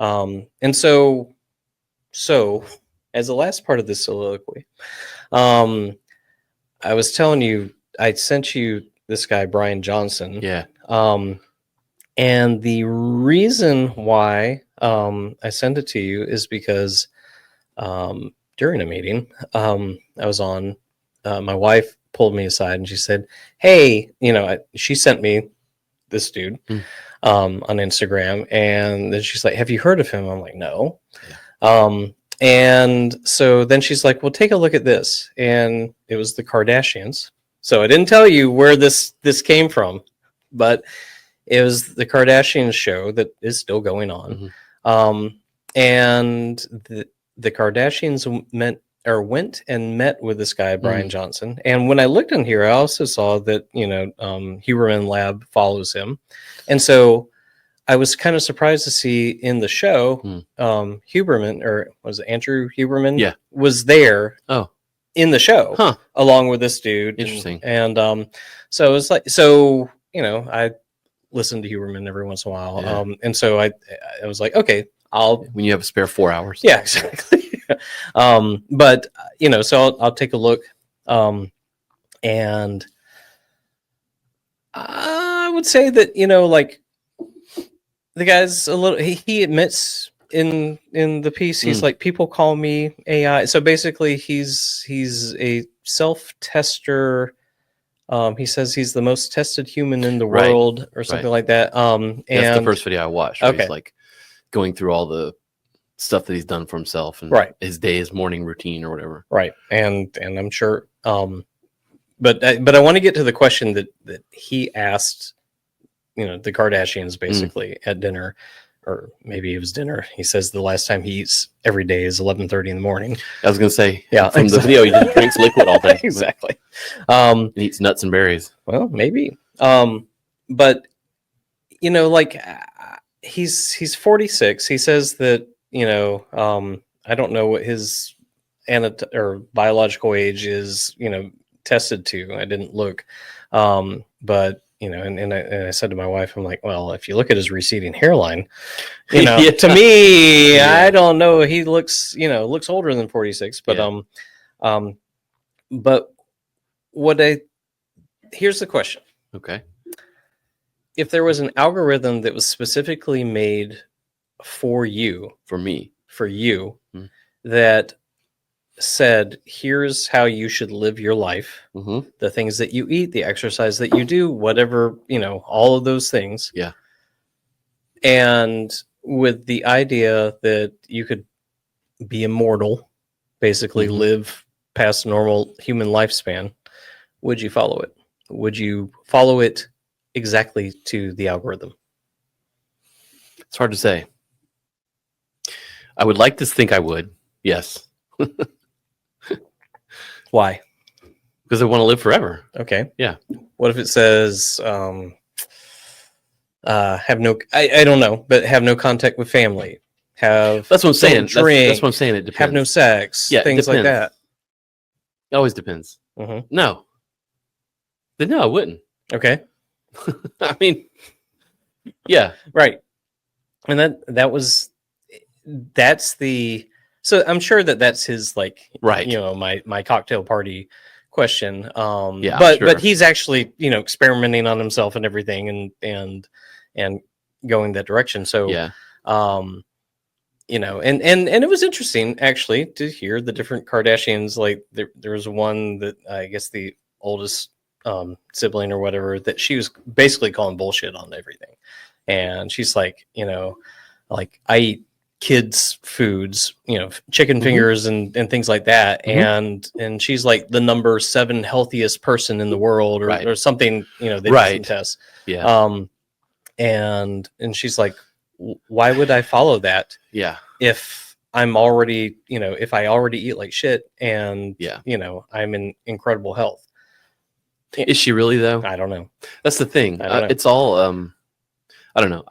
And so as the last part of this soliloquy, I was telling you, I sent you this guy, Brian Johnson. Yeah. And the reason why I sent it to you is because during a meeting I was on, my wife pulled me aside and she said, hey, she sent me this dude on Instagram. And then she's like, have you heard of him? I'm like, no. Yeah. And so then she's like, well, take a look at this. And it was the Kardashians. So I didn't tell you where this came from, but it was the Kardashian show that is still going on. And the Kardashians went and met with this guy, Brian Johnson. And when I looked in here, I also saw that, Huberman Lab follows him. And so I was kind of surprised to see in the show, Huberman, or was it Andrew Huberman? Yeah. Was there in the show along with this dude. Interesting. And so it was like, I listen to Huberman every once in a while. Yeah. And so I was like, okay, when you have a spare 4 hours. Yeah, exactly. But so I'll take a look. And I would say that, like the guy's a little, he admits in the piece, he's like, people call me AI. So basically he's a self-tester. He says he's the most tested human in the world or something like that. And that's the first video I watched. Where he's like going through all the stuff that he's done for himself and his morning routine or whatever. Right. And I'm sure, but I want to get to the question that he asked, the Kardashians basically at dinner, or maybe it was dinner. He says the last time he eats every day is 11:30 in the morning. I was going to say, from the video, he just drinks liquid all day. Exactly. He eats nuts and berries. Well, maybe. But like he's 46. He says that, I don't know what his biological age is, tested to. I didn't look. But and I said to my wife, I'm like, well, if you look at his receding hairline, to me, I don't know. He looks older than 46, but but here's the question. Okay. If there was an algorithm that was specifically made for you, that said, here's how you should live your life, the things that you eat, the exercise that you do, whatever, all of those things. Yeah. And with the idea that you could be immortal, basically live past normal human lifespan, would you follow it? Would you follow it exactly to the algorithm? It's hard to say. I would like to think I would. Yes. Why? Because I want to live forever. Okay. Yeah. What if it says have no, I don't know, but have no contact with family. That's what I'm saying. Drink, that's what I'm saying. It depends. Have no sex. Yeah, things like that. It always depends. No. Then no, I wouldn't. Okay. I mean, yeah. Right. And that's the, so I'm sure that's his, like, right. My cocktail party question. But he's actually, experimenting on himself and everything and going that direction. So, yeah. And it was interesting actually to hear the different Kardashians. Like there was one that I guess the oldest sibling or whatever, that she was basically calling bullshit on everything. And she's like, like I eat kids foods, chicken fingers and things like that. And she's like the number 7 healthiest person in the world or something, they didn't test. Yeah. And she's like, why would I follow that? Yeah. If I'm already, if I already eat like shit and, I'm in incredible health. Is she really though? I don't know. That's the thing. It's all, I don't know.